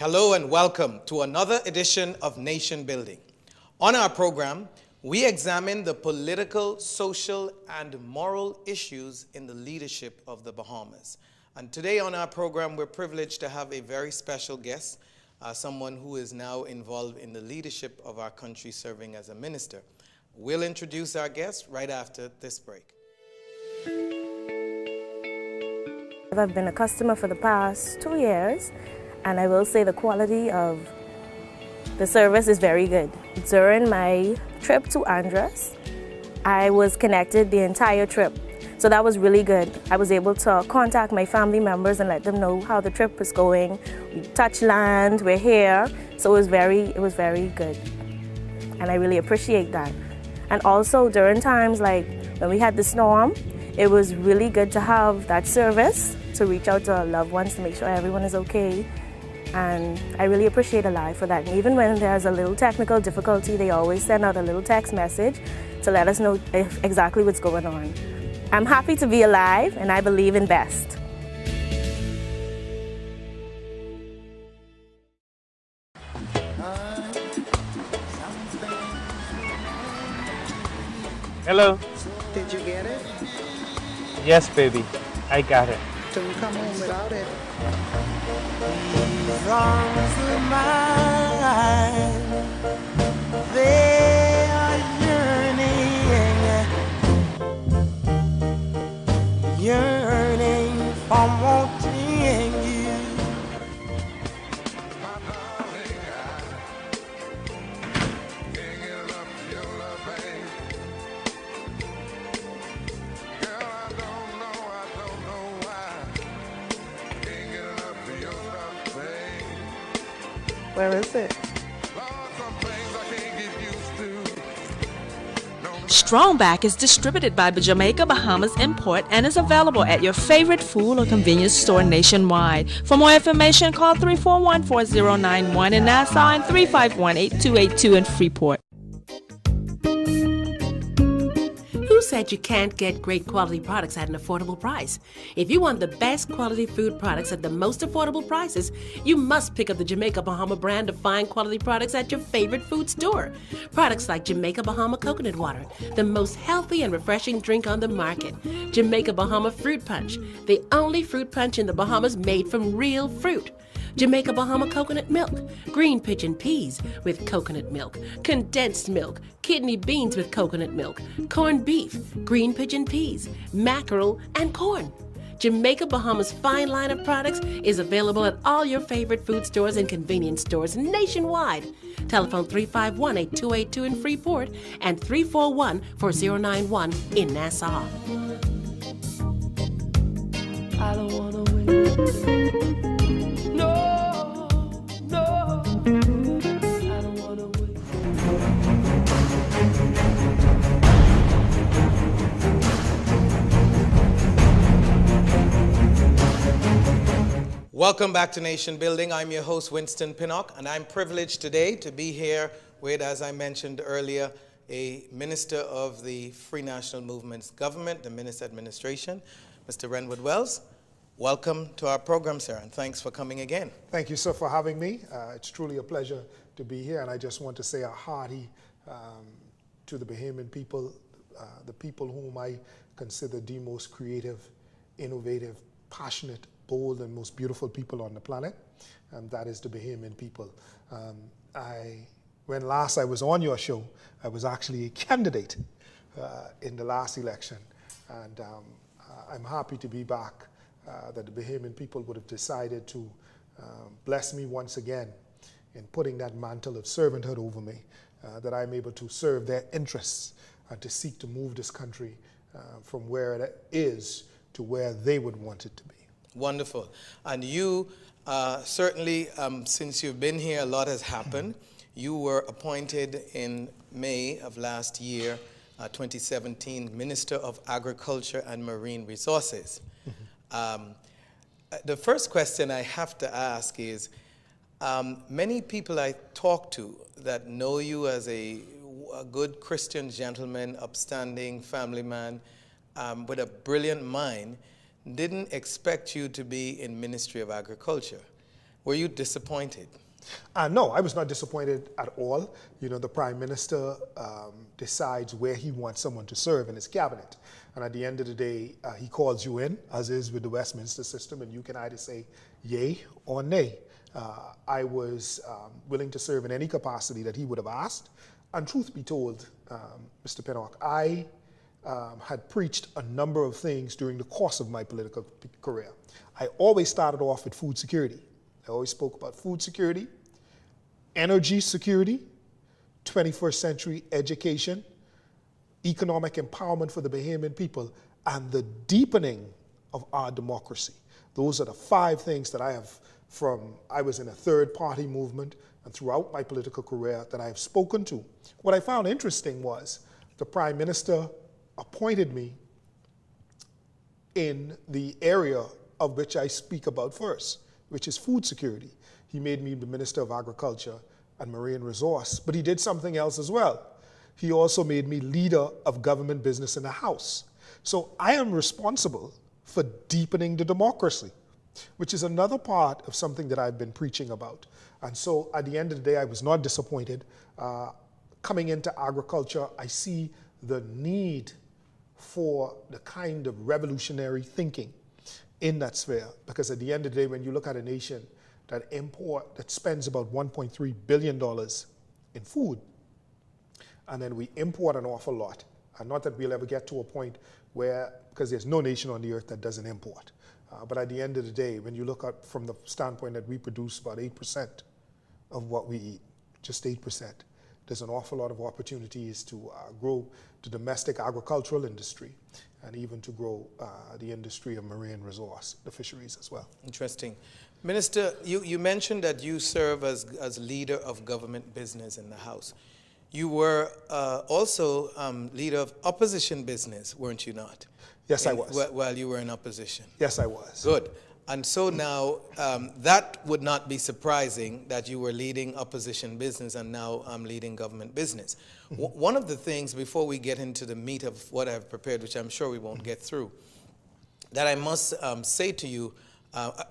Hello and welcome to another edition of Nation Building. On our program, we examine the political, social, and moral issues in the leadership of the Bahamas. And today on our program, we're privileged to have a very special guest, someone who is now involved in the leadership of our country, serving as a minister. We'll introduce our guest right after this break. I've been a customer for the past 2 years, and I will say the quality of the service is very good. During my trip to Andros, I was connected the entire trip, so that was really good. I was able to contact my family members and let them know how the trip was going. We touched land, we're here, so it was very good, and I really appreciate that. And also during times like when we had the storm, it was really good to have that service to reach out to our loved ones to make sure everyone is okay. And I really appreciate Alive for that. And even when there's a little technical difficulty, they always send out a little text message to let us know exactly what's going on. I'm happy to be alive, and I believe in best. Hello. Did you get it? Yes, baby. I got it. Don't come home without it. These arms of mine, they are yearning for wanting you. Where is it? Strongback is distributed by Jamaica Bahamas Import and is available at your favorite food or convenience store nationwide. For more information, call 341-4091 in Nassau and 351-8282 in Freeport. Who said you can't get great quality products at an affordable price? If you want the best quality food products at the most affordable prices, you must pick up the Jamaica Bahama brand of fine quality products at your favorite food store. Products like Jamaica Bahama Coconut Water, the most healthy and refreshing drink on the market. Jamaica Bahama Fruit Punch, the only fruit punch in the Bahamas made from real fruit. Jamaica Bahama Coconut Milk, green pigeon peas with coconut milk, condensed milk, kidney beans with coconut milk, corned beef, green pigeon peas, mackerel, and corn. Jamaica Bahama's fine line of products is available at all your favorite food stores and convenience stores nationwide. Telephone 351-8282 in Freeport and 341-4091 in Nassau. I don't wanna wait. No, I don't wanna wait. Welcome back to Nation Building. I'm your host, Winston Pinnock, and I'm privileged today to be here with, as I mentioned earlier, a minister of the Free National Movement's government, the Minister Administration, Mr. Renward Wells. Welcome to our program, sir, and thanks for coming again. Thank you, sir, for having me. It's truly a pleasure to be here, and I just want to say a hearty to the Bahamian people, the people whom I consider the most creative, innovative, passionate, bold, and most beautiful people on the planet, and that is the Bahamian people. When last I was on your show, I was actually a candidate in the last election, and I'm happy to be back. That the Bahamian people would have decided to bless me once again in putting that mantle of servanthood over me, that I'm able to serve their interests and to seek to move this country from where it is to where they would want it to be. Wonderful. And you certainly, since you've been here, a lot has happened. You were appointed in May of last year, 2017, Minister of Agriculture and Marine Resources. The first question I have to ask is, many people I talk to that know you as a good Christian gentleman, upstanding family man, with a brilliant mind, didn't expect you to be in Ministry of Agriculture. Were you disappointed? No, I was not disappointed at all. You know, the Prime Minister decides where he wants someone to serve in his cabinet. And at the end of the day, he calls you in, as is with the Westminster system, and you can either say yay or nay. I was willing to serve in any capacity that he would have asked. And truth be told, Mr. Pinnock, I had preached a number of things during the course of my political career. I always started off with food security. I always spoke about food security, energy security, 21st century education, economic empowerment for the Bahamian people, and the deepening of our democracy. Those are the 5 things that I have I was in a third party movement and throughout my political career that I have spoken to. What I found interesting was the Prime Minister appointed me in the area of which I speak about first, which is food security. He made me the Minister of Agriculture and Marine Resource, but he did something else as well. He also made me leader of government business in the House. So I am responsible for deepening the democracy, which is another part of something that I've been preaching about. And so at the end of the day, I was not disappointed. Coming into agriculture, I see the need for the kind of revolutionary thinking in that sphere, because at the end of the day, when you look at a nation that spends about $1.3 billion in food, and then we import an awful lot, and not that we'll ever get to a point where, because there's no nation on the earth that doesn't import, but at the end of the day, when you look at from the standpoint that we produce about 8% of what we eat, just 8%, there's an awful lot of opportunities to grow the domestic agricultural industry and even to grow the industry of marine resource, the fisheries as well. Interesting. Minister, you mentioned that you serve as leader of government business in the House. You were also leader of opposition business, weren't you not? Yes, I was. While you were in opposition. Yes, I was. Good. And so now that would not be surprising that you were leading opposition business and now I'm leading government business. One of the things, before we get into the meat of what I've prepared, which I'm sure we won't get through, that I must say to you,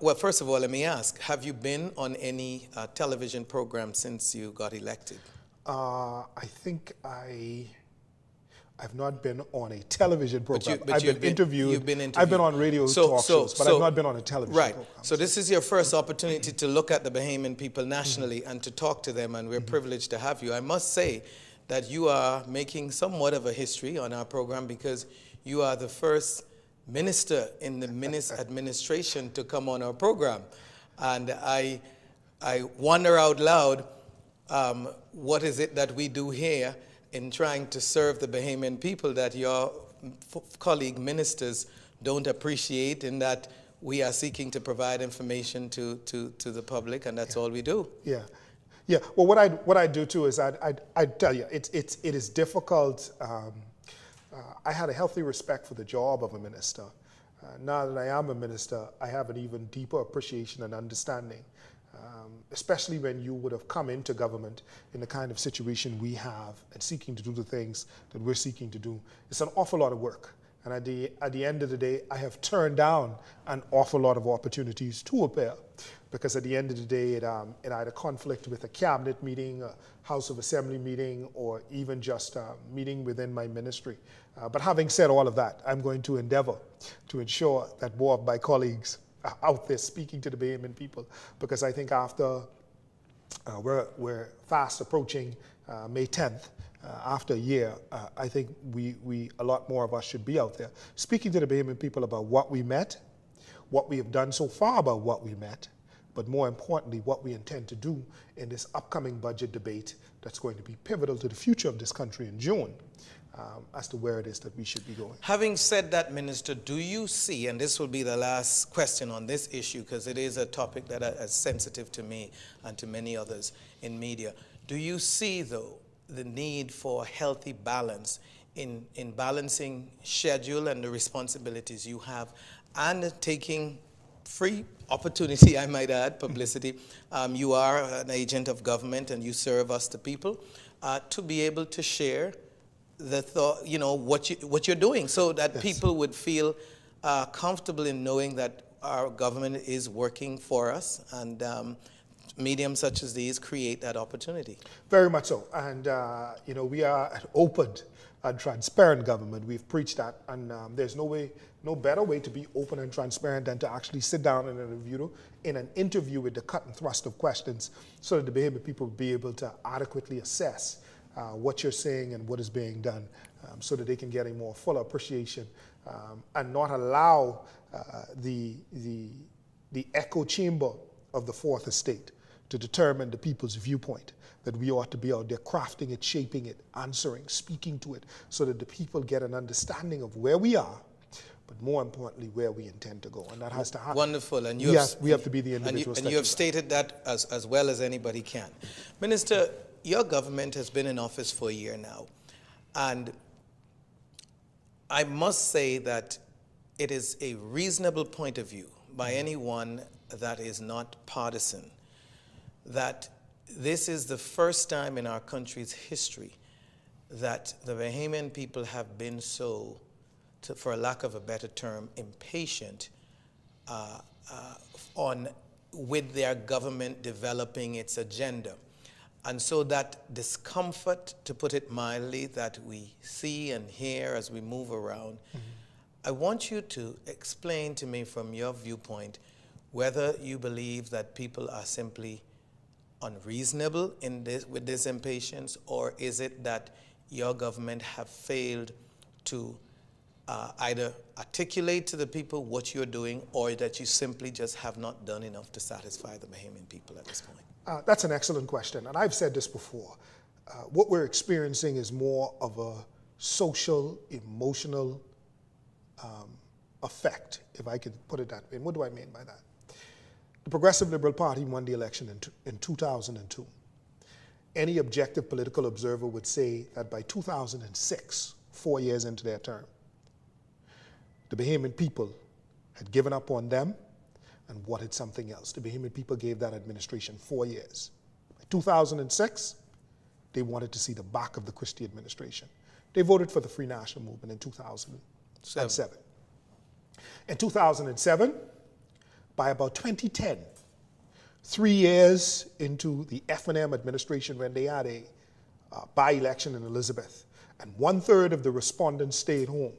well, first of all, let me ask, have you been on any television program since you got elected? I think I've not been on a television program. But I've been interviewed. You've been interviewed. I've been on radio talk shows, but I've not been on a television program. So this is your first opportunity to look at the Bahamian people nationally and to talk to them, and we're privileged to have you. I must say that you are making somewhat of a history on our program because you are the first minister in the administration to come on our program. And I wonder out loud, what is it that we do here in trying to serve the Bahamian people that your colleague ministers don't appreciate, in that we are seeking to provide information to the public, and that's all we do. Yeah. Yeah. Well, what I do too is I tell you, it is difficult. I had a healthy respect for the job of a minister. Now that I am a minister, I have an even deeper appreciation and understanding, especially when you would have come into government in the kind of situation we have and seeking to do the things that we're seeking to do. It's an awful lot of work. And at the end of the day, I have turned down an awful lot of opportunities to appear, because at the end of the day, it either conflict with a cabinet meeting, a House of Assembly meeting, or even just a meeting within my ministry. But having said all of that, I'm going to endeavor to ensure that more of my colleagues are out there speaking to the Bahamian people, because I think after we're fast approaching May 10th, after a year, I think a lot more of us should be out there speaking to the Bahamian people about what we met, what we have done so far about what we met, but more importantly, what we intend to do in this upcoming budget debate that's going to be pivotal to the future of this country in June, as to where it is that we should be going. Having said that, Minister, do you see, and this will be the last question on this issue because it is a topic that is sensitive to me and to many others in media, do you see, though, the need for healthy balance in balancing schedule and the responsibilities you have and taking free opportunity, I might add, publicity? You are an agent of government and you serve us, the people, to be able to share the thought, what you're doing, so that people would feel comfortable in knowing that our government is working for us, and mediums such as these create that opportunity. Very much so. And, we are an open and transparent government. We've preached that. And there's no better way to be open and transparent than to actually sit down in an interview with the cut and thrust of questions so that the Bahamian people will be able to adequately assess what you're saying and what is being done so that they can get a more full appreciation and not allow the echo chamber of the Fourth Estate to determine the people's viewpoint, that we ought to be out there crafting it, shaping it, answering, speaking to it, so that the people get an understanding of where we are, but more importantly, where we intend to go. And that has to happen. Wonderful. And we have to be the individuals. And you have stated that as well as anybody can. Minister, your government has been in office for a year now. And I must say that it is a reasonable point of view by anyone that is not partisan that this is the first time in our country's history that the Bahamian people have been so, for a lack of a better term, impatient with their government developing its agenda. And so that discomfort, to put it mildly, that we see and hear as we move around, I want you to explain to me from your viewpoint whether you believe that people are simply unreasonable with this impatience, or is it that your government have failed to either articulate to the people what you're doing, or that you simply just have not done enough to satisfy the Bahamian people at this point? That's an excellent question, and I've said this before. What we're experiencing is more of a social, emotional effect, if I could put it that way. And what do I mean by that? The Progressive Liberal Party won the election in 2002. Any objective political observer would say that by 2006, 4 years into their term, the Bahamian people had given up on them and wanted something else. The Bahamian people gave that administration 4 years. By 2006, they wanted to see the back of the Christie administration. They voted for the Free National Movement in 2007. In 2007, by about 2010, 3 years into the F&M administration, when they had a by-election in Elizabeth, and 1/3 of the respondents stayed home,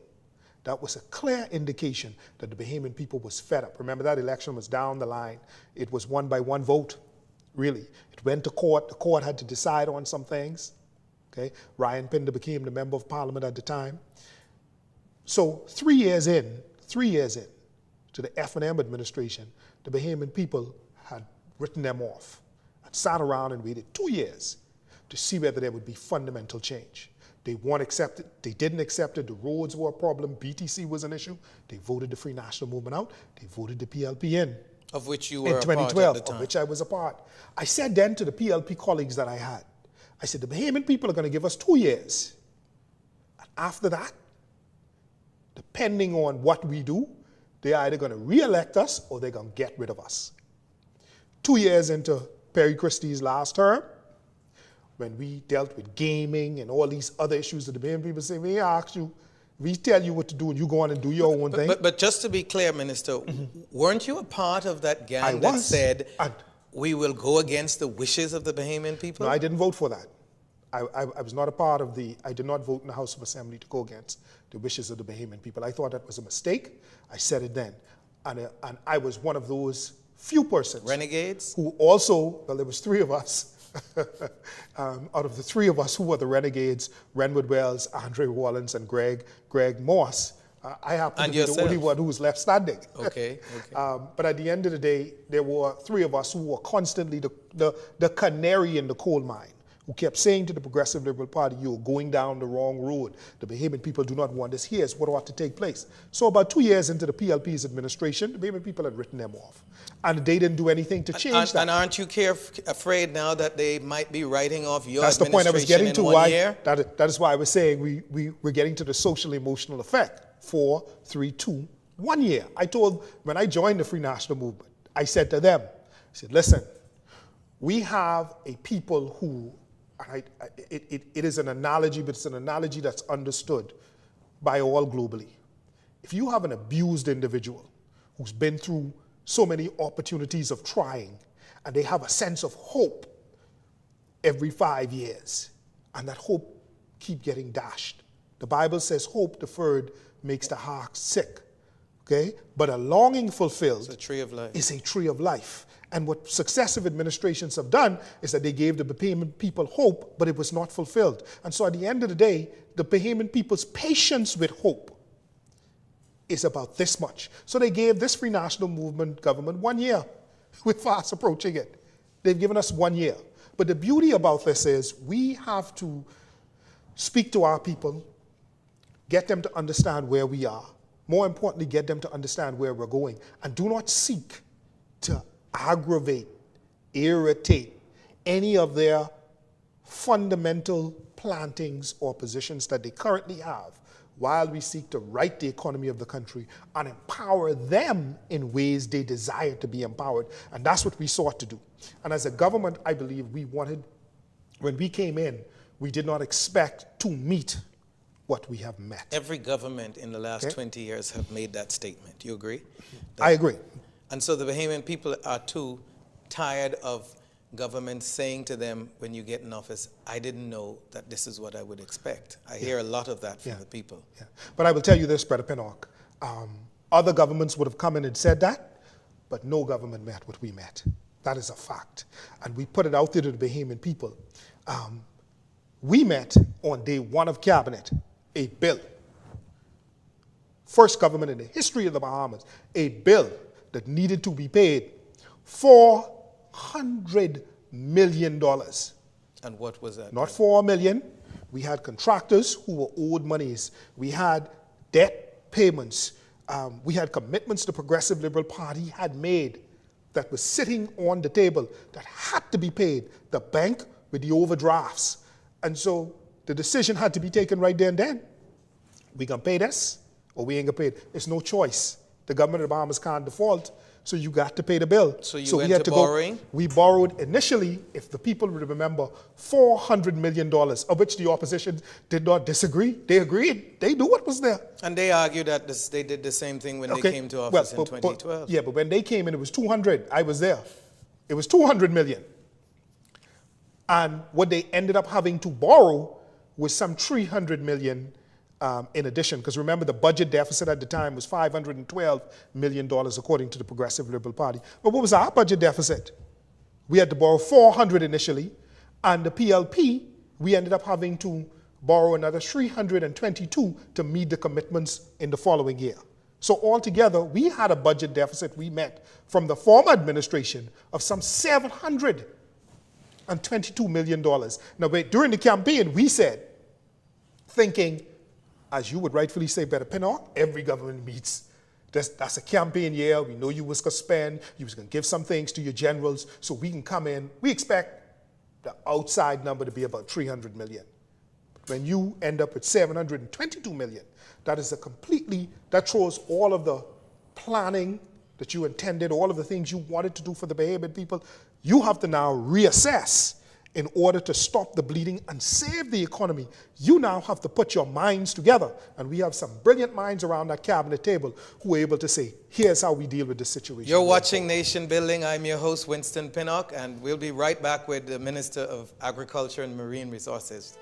that was a clear indication that the Bahamian people was fed up. Remember, that election was down the line. It was won by one vote, really. It went to court. The court had to decide on some things. Okay? Ryan Pinder became the member of parliament at the time. So 3 years in to the F&M administration, the Bahamian people had written them off and sat around and waited 2 years to see whether there would be fundamental change. They didn't accept it. The roads were a problem. BTC was an issue. They voted the Free National Movement out. They voted the PLP in. Of which you were in 2012, a part at the time. Of which I was a part. I said then to the PLP colleagues that I had, I said, the Bahamian people are going to give us 2 years. And after that, depending on what we do, they're either going to re-elect us or they're going to get rid of us. 2 years into Perry Christie's last term, when we dealt with gaming and all these other issues that the Bahamian people say, we ask you, we tell you what to do and you go on and do your own thing. But just to be clear, Minister, weren't you a part of that gang that said, we will go against the wishes of the Bahamian people? No, I didn't vote for that. I was not a part of I did not vote in the House of Assembly to go against the wishes of the Bahamian people. I thought that was a mistake. I said it then. And I was one of those few persons. Renegades? Who also, well, there was 3 of us. Out of the 3 of us who were the renegades, Renward Wells, Andre Wallens, and Greg Moss, I happen to be the only one who was left standing. Okay. But at the end of the day, there were 3 of us who were constantly the canary in the coal mine, who kept saying to the Progressive Liberal Party, you're going down the wrong road. The Bahamian people do not want this. Here's what ought to take place. So about 2 years into the PLP's administration, the Bahamian people had written them off. And they didn't do anything to change that. And aren't you afraid now that they might be writing off your That's the point I was getting to. Year? That is why I was saying we're getting to the social emotional effect. 4, 3, 2, 1 year. I told, when I joined the Free National Movement, I said to them, I said, listen, we have a people who, it is an analogy, but it's an analogy that's understood by all globally. If you have an abused individual who's been through so many opportunities of trying, and they have a sense of hope every 5 years, and that hope keep getting dashed. The Bible says hope deferred makes the heart sick, okay? But a longing fulfilled It's a tree of life. is a tree of life. And what successive administrations have done is that they gave the Bahamian people hope, but it was not fulfilled. And so at the end of the day, the Bahamian people's patience with hope is about this much. So they gave this Free National Movement government 1 year. We're fast approaching it. They've given us 1 year. But the beauty about this is we have to speak to our people, get them to understand where we are. More importantly, get them to understand where we're going. And do not seek to aggravate, irritate any of their fundamental plantings or positions that they currently have, while we seek to right the economy of the country and empower them in ways they desire to be empowered. And that's what we sought to do. And as a government, I believe we wanted, when we came in, we did not expect to meet what we have met. Every government in the last 20 years have made that statement. You agree? I agree. And so the Bahamian people are too tired of government saying to them when you get in office, I didn't know that this is what I would expect. I hear a lot of that from the people. Yeah. But I will tell you this, Brother Pinnock, other governments would have come in and said that, but no government met what we met. That is a fact. And we put it out there to the Bahamian people. We met on day one of cabinet a bill. First government in the history of the Bahamas, a bill that needed to be paid $400 million. And what was that? Not $4 million. We had contractors who were owed monies. We had debt payments. We had commitments the Progressive Liberal Party had made that was sitting on the table that had to be paid. The bank with the overdrafts. And so the decision had to be taken right there and then. We gonna pay this or we ain't gonna pay it. It's no choice. The government of the Bahamas can't default, so you got to pay the bill. So you we went had to to borrowing? We borrowed initially, if the people would remember, $400 million, of which the opposition did not disagree. They agreed. They knew what was there. And they argued that they did the same thing when they came to office in 2012. But when they came in, it was 200. I was there. It was 200 million. And what they ended up having to borrow was some 300 million in addition, because remember the budget deficit at the time was $512 million according to the Progressive Liberal Party. But what was our budget deficit? We had to borrow 400 initially, and the PLP, we ended up having to borrow another 322 to meet the commitments in the following year. So altogether, we had a budget deficit we met from the former administration of some $722 million. Now, during the campaign, we said, thinking, as you would rightfully say, Better Pinnock, every government meets. That's a campaign year. We know you was going to spend. You was going to give some things to your generals so we can come in. We expect the outside number to be about 300 million. But when you end up with 722 million, that is that throws all of the planning that you intended, all of the things you wanted to do for the Bahamian people. You have to now reassess in order to stop the bleeding and save the economy. You now have to put your minds together. And we have some brilliant minds around that cabinet table who are able to say, here's how we deal with this situation. You're watching Nation Building. I'm your host, Winston Pinnock, and we'll be right back with the Minister of Agriculture and Marine Resources.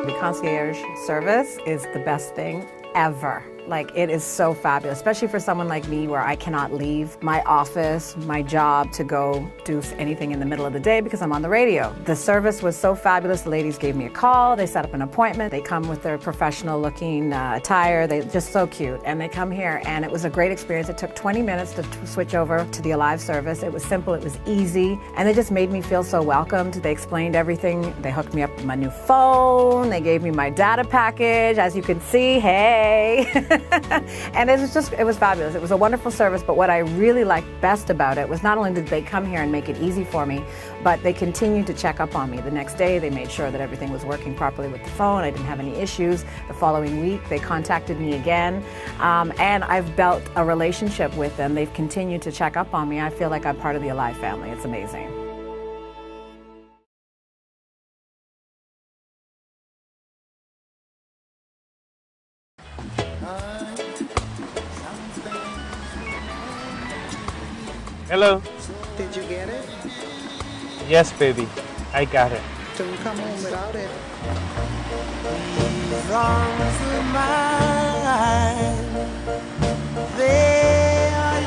The concierge service is the best thing ever. Like, it is so fabulous, especially for someone like me where I cannot leave my office, my job, to go do anything in the middle of the day because I'm on the radio. The service was so fabulous. The ladies gave me a call. They set up an appointment. They come with their professional looking attire. They're just so cute. And they come here, and it was a great experience. It took 20 minutes to switch over to the Alive service. It was simple. It was easy. And they just made me feel so welcomed. They explained everything. They hooked me up with my new phone. They gave me my data package. As you can see, hey. And it was fabulous. It was a wonderful service, but what I really liked best about it was not only did they come here and make it easy for me, but they continued to check up on me. The next day, they made sure that everything was working properly with the phone. I didn't have any issues. The following week, they contacted me again, and I've built a relationship with them. They've continued to check up on me. I feel like I'm part of the Alive family. It's amazing. Hello. Did you get it? Yes, baby. I got it. Don't come home without it. These arms of mine, they are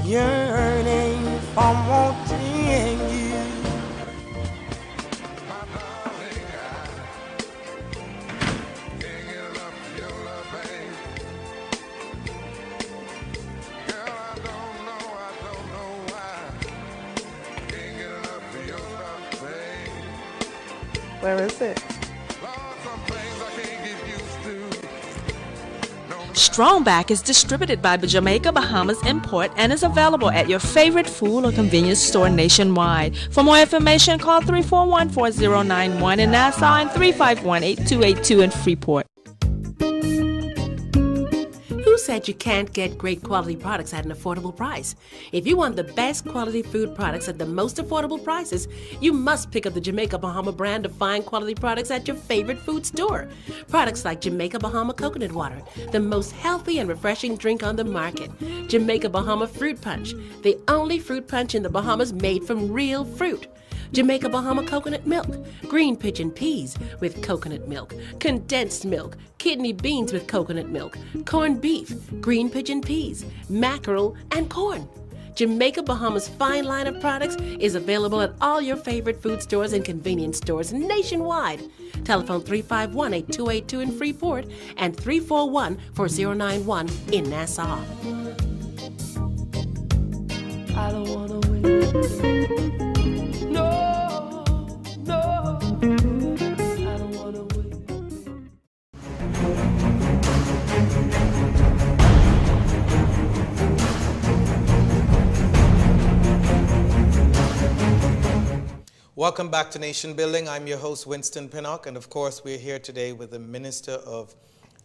yearning for wanting you. Where is it? Strongback is distributed by Jamaica Bahamas Import and is available at your favorite food or convenience store nationwide. For more information, call 341-4091 in Nassau and 351-8282 in Freeport. Who said you can't get great quality products at an affordable price? If you want the best quality food products at the most affordable prices, you must pick up the Jamaica Bahama brand of fine quality products at your favorite food store. Products like Jamaica Bahama Coconut Water, the most healthy and refreshing drink on the market. Jamaica Bahama Fruit Punch, the only fruit punch in the Bahamas made from real fruit. Jamaica Bahama Coconut Milk, green pigeon peas with coconut milk, condensed milk, kidney beans with coconut milk, corned beef, green pigeon peas, mackerel, and corn. Jamaica Bahamas' fine line of products is available at all your favorite food stores and convenience stores nationwide. Telephone 351-8282 in Freeport and 341-4091 in Nassau. I don't wanna win. No, no, I don't wanna win. Welcome back to Nation Building. I'm your host, Winston Pinnock, and of course, we're here today with the Minister of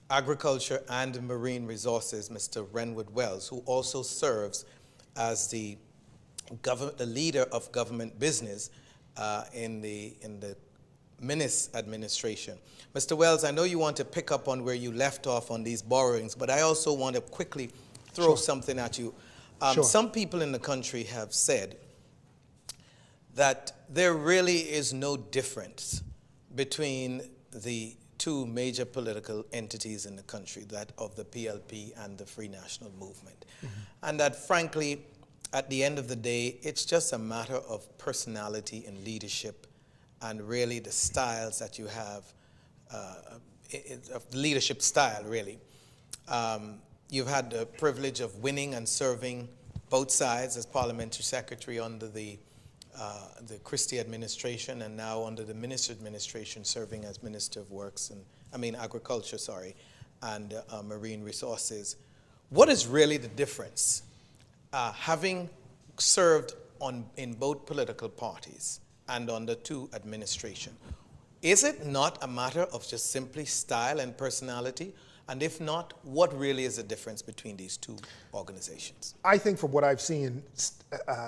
Agriculture and Marine Resources, Mr. Renward Wells, who also serves as the leader of government business in the Minis administration. Mr. Wells, I know you want to pick up on where you left off on these borrowings, but I also want to quickly throw something at you. Some people in the country have said that there really is no difference between the two major political entities in the country, that of the PLP and the Free National Movement. And that, frankly, at the end of the day, it's just a matter of personality and leadership and really the styles that you have, of leadership style, really. You've had the privilege of winning and serving both sides as parliamentary secretary under the Christie administration, and now under the Minister administration serving as Minister of Works and, Agriculture, and Marine Resources. What is really the difference, having served in both political parties and under two administrations? Is it not a matter of just simply style and personality? And if not, what really is the difference between these two organizations? I think from what I've seen,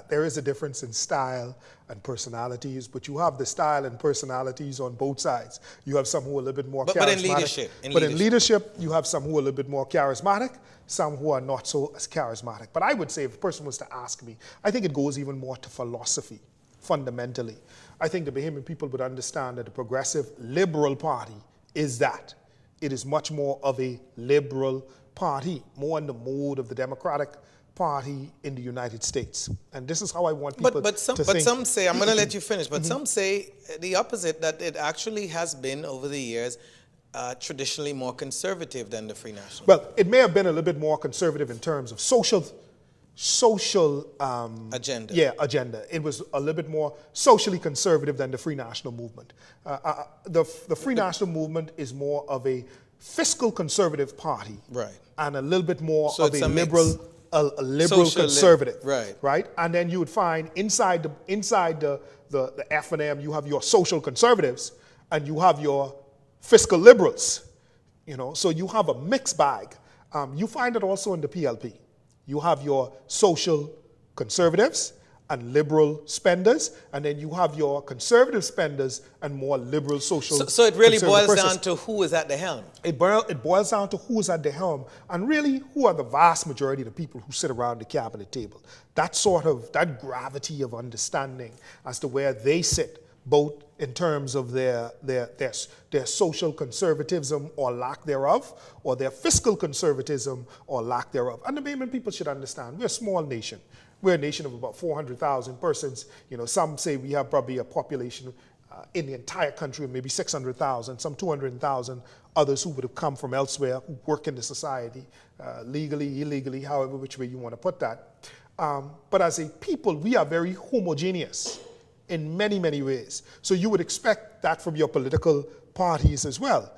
there is a difference in style and personalities, but you have the style and personalities on both sides. You have some who are a little bit more charismatic. But in leadership, you have some who are a little bit more charismatic, some who are not so charismatic. But I would say if a person was to ask me, I think it goes even more to philosophy, fundamentally. I think the Bahamian people would understand that the Progressive Liberal Party is that. It is much more of a liberal party, more in the mode of the Democratic Party in the United States. And this is how I want people to think. But some say, I'm going to let you finish, but some say the opposite, that it actually has been, over the years, traditionally more conservative than the Free National. Well, it may have been a little bit more conservative in terms of social agenda. Yeah, agenda. It was a little bit more socially conservative than the Free National Movement. The Free National Movement is more of a fiscal conservative party, right, and a little bit more of a liberal conservative, right. And then you would find inside the F&M, you have your social conservatives and you have your fiscal liberals. So you have a mixed bag. You find it also in the PLP. You have your social conservatives and liberal spenders, and then you have your conservative spenders and more liberal social. So it really conservative boils persons. down to who is at the helm. It boils down to who's at the helm, and really who are the vast majority of the people who sit around the cabinet table. That gravity of understanding as to where they sit, both in terms of their social conservatism or lack thereof, or their fiscal conservatism or lack thereof. And the Bahamian people should understand, we're a small nation. We're a nation of about 400,000 persons. You know, some say we have probably a population in the entire country of maybe 600,000, some 200,000, others who would have come from elsewhere, who work in the society, legally, illegally, however which way you want to put that. But as a people, we are very homogeneous in many, many ways. So you would expect that from your political parties as well.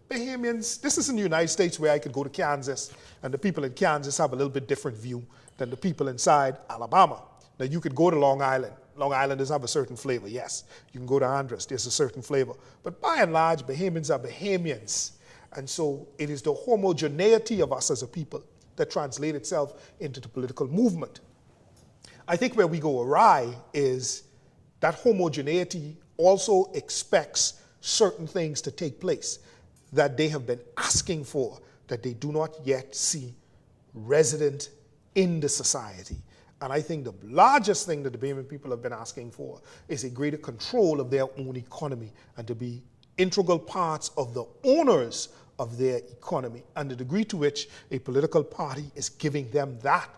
Bahamians, this is in the United States where I could go to Kansas, and the people in Kansas have a little bit different view than the people inside Alabama. Now you could go to Long Island. Long Islanders have a certain flavor, yes. You can go to Andros, there's a certain flavor. But by and large, Bahamians are Bahamians. And so it is the homogeneity of us as a people that translate itself into the political movement. I think where we go awry is that homogeneity also expects certain things to take place that they have been asking for, that they do not yet see resident in the society. And I think the largest thing that the Bahamian people have been asking for is a greater control of their own economy and to be integral parts of the owners of their economy. And the degree to which a political party is giving them that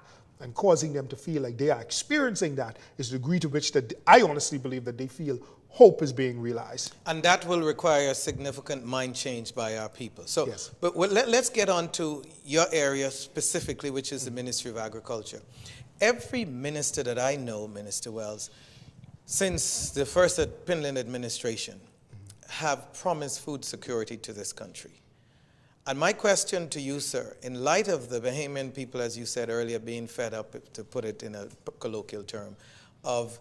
and causing them to feel like they are experiencing that is the degree to which that I honestly believe that they feel hope is being realized. And that will require a significant mind change by our people. So, yes. But let's get on to your area specifically, which is the Ministry of Agriculture. Every minister that I know, Minister Wells, since the first Pinland administration, have promised food security to this country. And my question to you, sir, in light of the Bahamian people, as you said earlier, being fed up, to put it in a colloquial term, of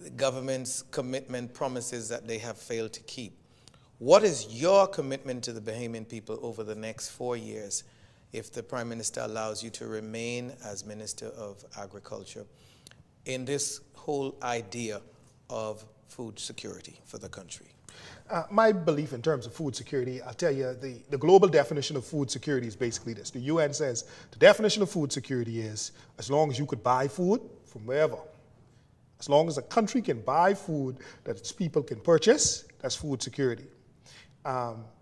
the government's commitment promises that they have failed to keep, what is your commitment to the Bahamian people over the next 4 years if the Prime Minister allows you to remain as Minister of Agriculture in this whole idea of food security for the country? My belief in terms of food security, I'll tell you, the global definition of food security is basically this. The UN says the definition of food security is as long as you could buy food from wherever. As long as a country can buy food that its people can purchase, that's food security.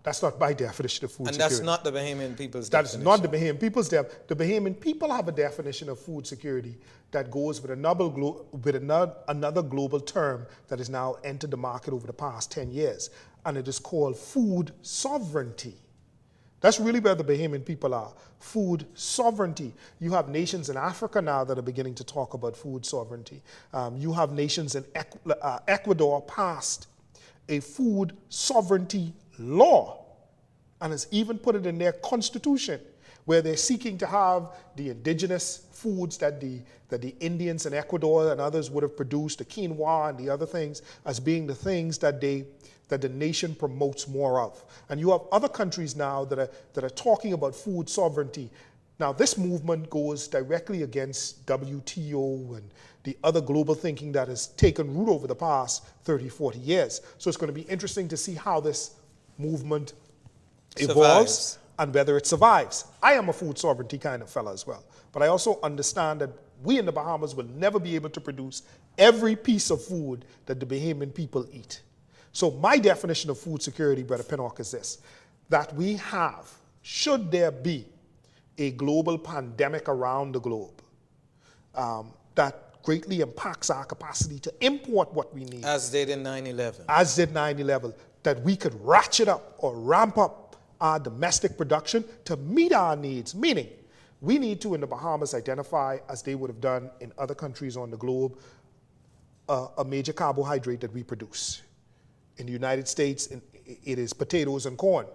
That's not my definition of food security. And that's not the Bahamian people's That's definition. not the Bahamian people's definition. The Bahamian people have a definition of food security that goes with another global term that has now entered the market over the past 10 years, and it is called food sovereignty. That's really where the Bahamian people are, food sovereignty. You have nations in Africa now that are beginning to talk about food sovereignty. You have nations in Ecuador passed a food sovereignty law and has even put it in their constitution, where they're seeking to have the indigenous foods that the Indians in Ecuador and others would have produced, the quinoa and the other things, as being the things that the nation promotes more of. And you have other countries now that are talking about food sovereignty. Now, this movement goes directly against WTO and the other global thinking that has taken root over the past 30, 40 years. So it's going to be interesting to see how this movement evolves and whether it survives. I am a food sovereignty kind of fella as well, but I also understand that we in the Bahamas will never be able to produce every piece of food that the Bahamian people eat. So my definition of food security, Brother Pinnock, is this, that we have, should there be a global pandemic around the globe that greatly impacts our capacity to import what we need. As did in 9/11. As did 9/11, that we could ratchet up or ramp up our domestic production to meet our needs, meaning we need to, in the Bahamas, identify, as they would have done in other countries on the globe, a major carbohydrate that we produce. In the United States, it is potatoes and corn.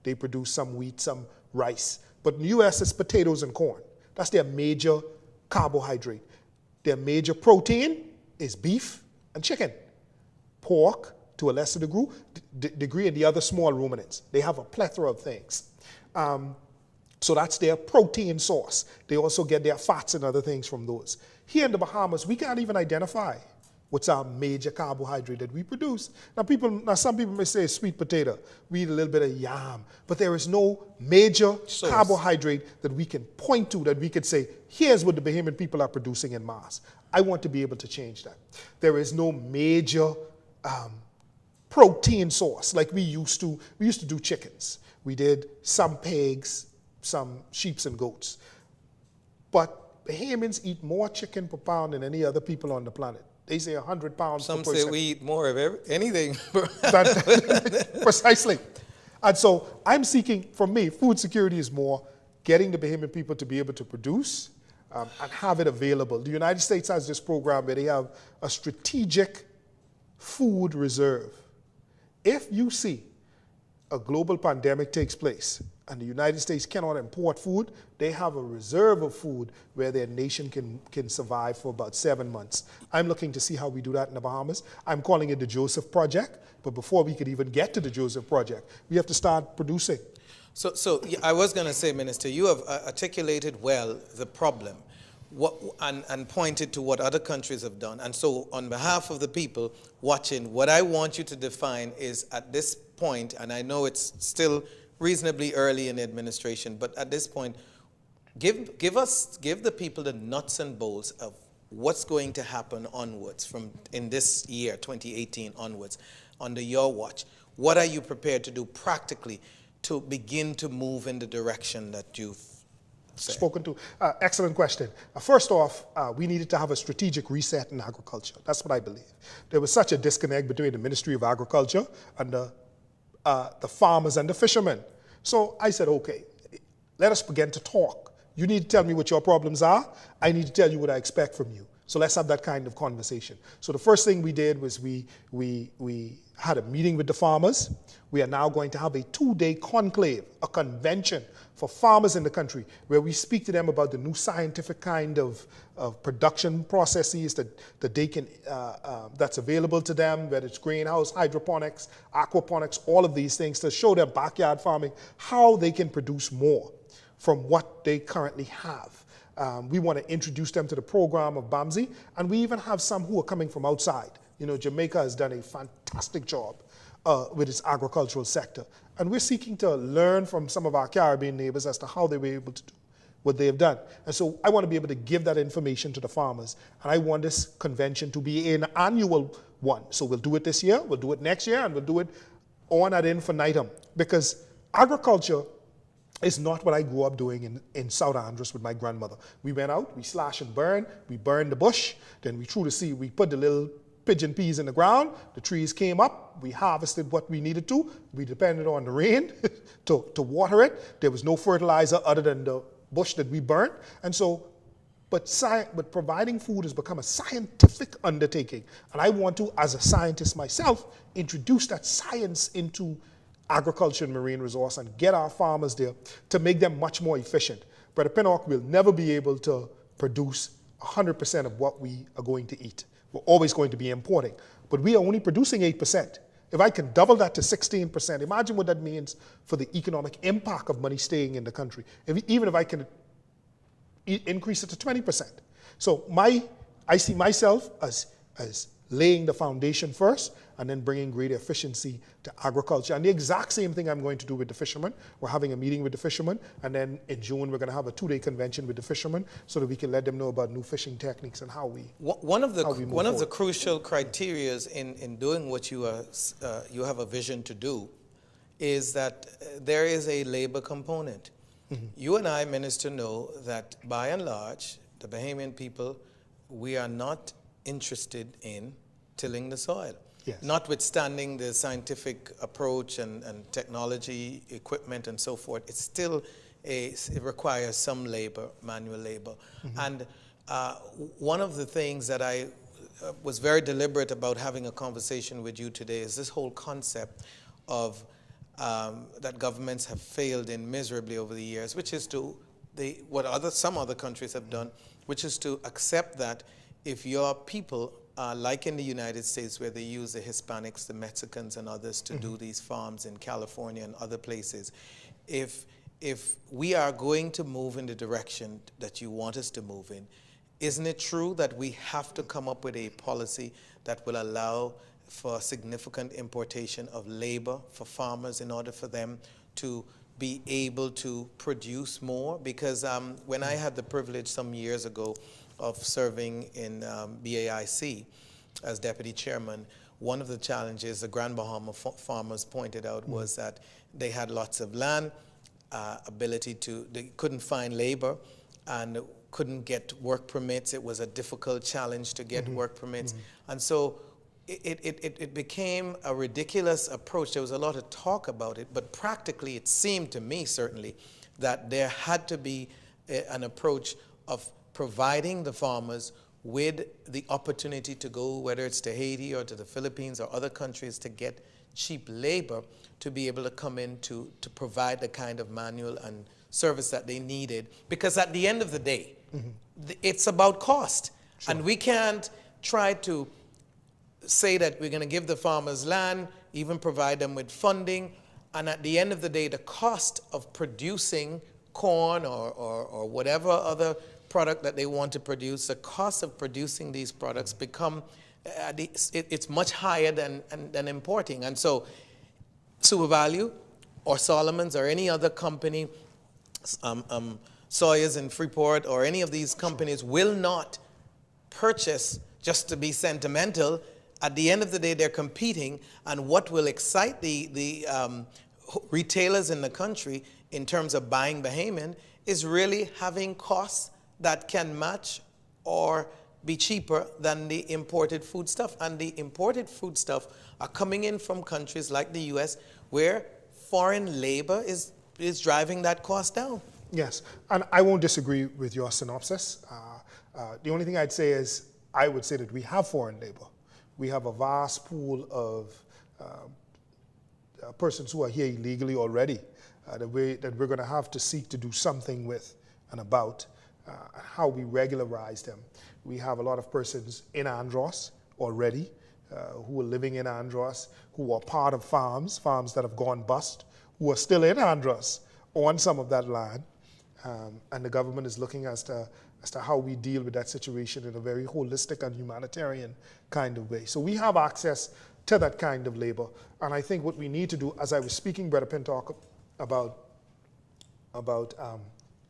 They produce some wheat, some rice. But in the US, it's potatoes and corn. That's their major carbohydrate. Their major protein is beef and chicken. Pork, to a lesser degree, and the other small ruminants. They have a plethora of things. So that's their protein source. They also get their fats and other things from those. Here in the Bahamas, we can't even identify what's our major carbohydrate that we produce. Now some people may say sweet potato. We eat a little bit of yam, but there is no major carbohydrate that we can point to, that we could say, here's what the Bahamian people are producing in mass. I want to be able to change that. There is no major protein source like we used to. We used to do chickens. We did some pigs, some sheep and goats. But Bahamians eat more chicken per pound than any other people on the planet. They say 100 pounds per person. Some say we eat more of anything. Precisely. And so I'm seeking, for me, food security is more getting the Bahamian people to be able to produce and have it available. The United States has this program where they have a strategic food reserve. If you see a global pandemic takes place and the United States cannot import food, they have a reserve of food where their nation can survive for about 7 months. I'm looking to see how we do that in the Bahamas. I'm calling it the Joseph Project, but before we could even get to the Joseph Project, we have to start producing. So I was going to say, Minister, you have articulated well the problem and pointed to what other countries have done. And so on behalf of the people watching, what I want you to define is at this point, and I know it's still reasonably early in the administration, but at this point, give the people the nuts and bolts of what's going to happen onwards from in this year, 2018 onwards, under your watch. What are you prepared to do practically to begin to move in the direction that you've spoken to? Excellent question. First off, we needed to have a strategic reset in agriculture. That's what I believe. There was such a disconnect between the Ministry of Agriculture and the farmers and the fishermen. So I said, okay, let us begin to talk. You need to tell me what your problems are. I need to tell you what I expect from you. So let's have that kind of conversation. So the first thing we did was we had a meeting with the farmers. We are now going to have a 2-day conclave, a convention for farmers in the country, where we speak to them about the new scientific kind of production processes that they can, that's available to them, whether it's greenhouse, hydroponics, aquaponics, all of these things, to show them backyard farming, how they can produce more from what they currently have. We want to introduce them to the program of BAMSI, and we even have some who are coming from outside. You know, Jamaica has done a fantastic job with its agricultural sector. And we're seeking to learn from some of our Caribbean neighbors as to how they were able to do what they have done. And so I want to be able to give that information to the farmers. And I want this convention to be an annual one. So we'll do it this year, we'll do it next year, and we'll do it on ad infinitum. Because agriculture is not what I grew up doing in South Andros with my grandmother. We went out, we slash and burn, we burned the bush, then we threw the seed, we put the little pigeon peas in the ground, the trees came up, we harvested what we needed to, we depended on the rain to water it. There was no fertilizer other than the bush that we burnt. And so, but providing food has become a scientific undertaking. And I want to, as a scientist myself, introduce that science into agriculture and marine resource and get our farmers there to make them much more efficient. Brother Pinnock will never be able to produce 100% of what we are going to eat. We're always going to be importing, but we are only producing 8%. If I can double that to 16%, imagine what that means for the economic impact of money staying in the country. Even if I can increase it to 20%. So I see myself as laying the foundation first and then bringing greater efficiency to agriculture. And the exact same thing I'm going to do with the fishermen. We're having a meeting with the fishermen, and then in June we're going to have a 2-day convention with the fishermen so that we can let them know about new fishing techniques and how we One of the crucial criterias in doing what you have a vision to do is that there is a labor component. Mm-hmm. You and I, Minister, know that by and large, the Bahamian people, we are not interested in tilling the soil. Yes. Notwithstanding the scientific approach and technology, equipment, and so forth, it's still it requires some labor, manual labor. Mm-hmm. And one of the things that I was very deliberate about having a conversation with you today is this whole concept of that governments have failed in miserably over the years, which is some other countries have done, which is to accept that if your people, like in the United States where they use the Hispanics, the Mexicans and others to do these farms in California and other places, if we are going to move in the direction that you want us to move in, isn't it true that we have to come up with a policy that will allow for significant importation of labor for farmers in order for them to be able to produce more? Because when I had the privilege some years ago of serving in BAIC as deputy chairman, one of the challenges the Grand Bahama farmers pointed out was that they had lots of land, they couldn't find labor and couldn't get work permits. It was a difficult challenge to get work permits. And so it became a ridiculous approach. There was a lot of talk about it, but practically it seemed to me certainly that there had to be an approach of providing the farmers with the opportunity to go, whether it's to Haiti or to the Philippines or other countries, to get cheap labor to be able to come in to provide the kind of manual and service that they needed. Because at the end of the day, it's about cost. Sure. And we can't try to say that we're going to give the farmers land, even provide them with funding, and at the end of the day, the cost of producing corn or whatever other product that they want to produce, the cost of producing these products become, it's much higher than importing. And so Super Value or Solomon's or any other company, Sawyer's in Freeport or any of these companies will not purchase just to be sentimental. At the end of the day, they're competing, and what will excite the retailers in the country in terms of buying Bahamian is really having costs that can match or be cheaper than the imported foodstuff. And the imported foodstuff are coming in from countries like the US where foreign labor is driving that cost down. Yes, and I won't disagree with your synopsis. The only thing I'd say is I would say that we have foreign labor. We have a vast pool of persons who are here illegally already that we're going to have to seek to do something with and about how we regularize them. We have a lot of persons in Andros already who are living in Andros, who are part of farms that have gone bust, who are still in Andros on some of that land. And the government is looking as to how we deal with that situation in a very holistic and humanitarian kind of way. So we have access to that kind of labor. And I think what we need to do, as I was speaking, Brother Pintock, about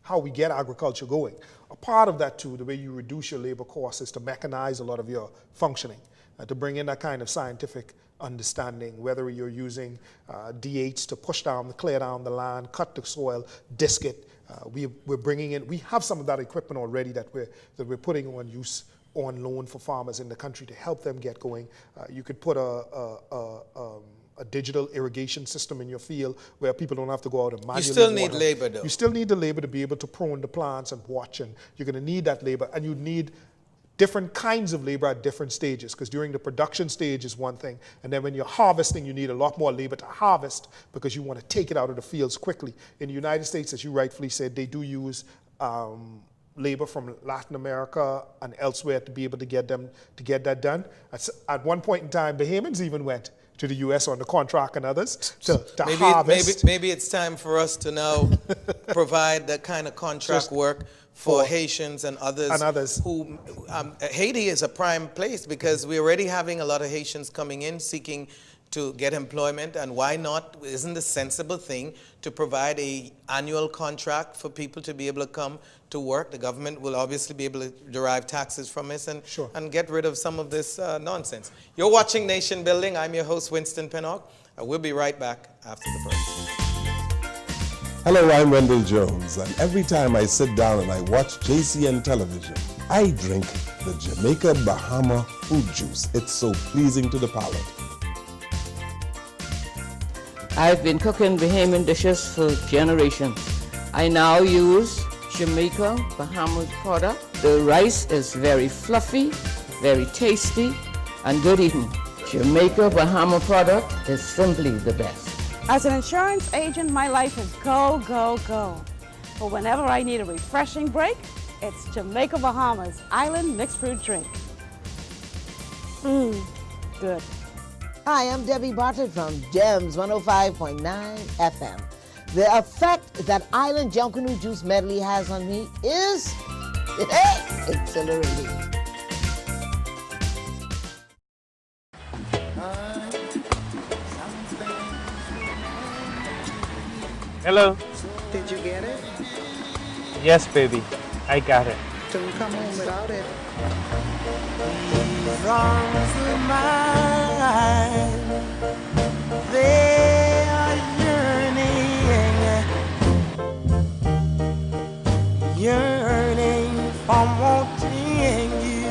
how we get agriculture going, a part of that too, the way you reduce your labor costs, is to mechanize a lot of your functioning, to bring in that kind of scientific understanding, whether you're using D8s to push down, clear down the land, cut the soil, disc it. We're bringing in, we have some of that equipment already that we're putting on use, on loan for farmers in the country to help them get going. You could put a digital irrigation system in your field where people don't have to go out and manually You still water. need labor though. You still need the labor to be able to prune the plants and watch, and you're going to need that labor, and you need different kinds of labor at different stages, because during the production stage is one thing, and then when you're harvesting, you need a lot more labor to harvest because you want to take it out of the fields quickly. In the United States, as you rightfully said, they do use labor from Latin America and elsewhere to be able to get that done. At one point in time, Bahamians even went to the U.S. on the contract and others to harvest. Maybe it's time for us to now provide that kind of contract work for Haitians and others. Who Haiti is a prime place because we're already having a lot of Haitians coming in seeking to get employment, and why not? Isn't the sensible thing to provide an annual contract for people to be able to come to work? The government will obviously be able to derive taxes from this and get rid of some of this nonsense. You're watching Nation Building. I'm your host, Winston Pinnock. We'll be right back after the break. Hello, I'm Wendell Jones, and every time I sit down and I watch JCN television, I drink the Jamaica Bahama fruit juice. It's so pleasing to the palate. I've been cooking Bahamian dishes for generations. I now use Jamaica Bahamas product. The rice is very fluffy, very tasty, and good eating. Jamaica Bahama product is simply the best. As an insurance agent, my life is go, go, go. But whenever I need a refreshing break, it's Jamaica Bahamas Island Mixed Fruit Drink. Good. Hi, I'm Debbie Bartlett from GEMS 105.9 FM. The effect that Island Junkanoo Juice Medley has on me is Exhilarating. Hello. Did you get it? Yes, baby. I got it. Don't come home without it. These arms of mine, they are yearning for wanting you.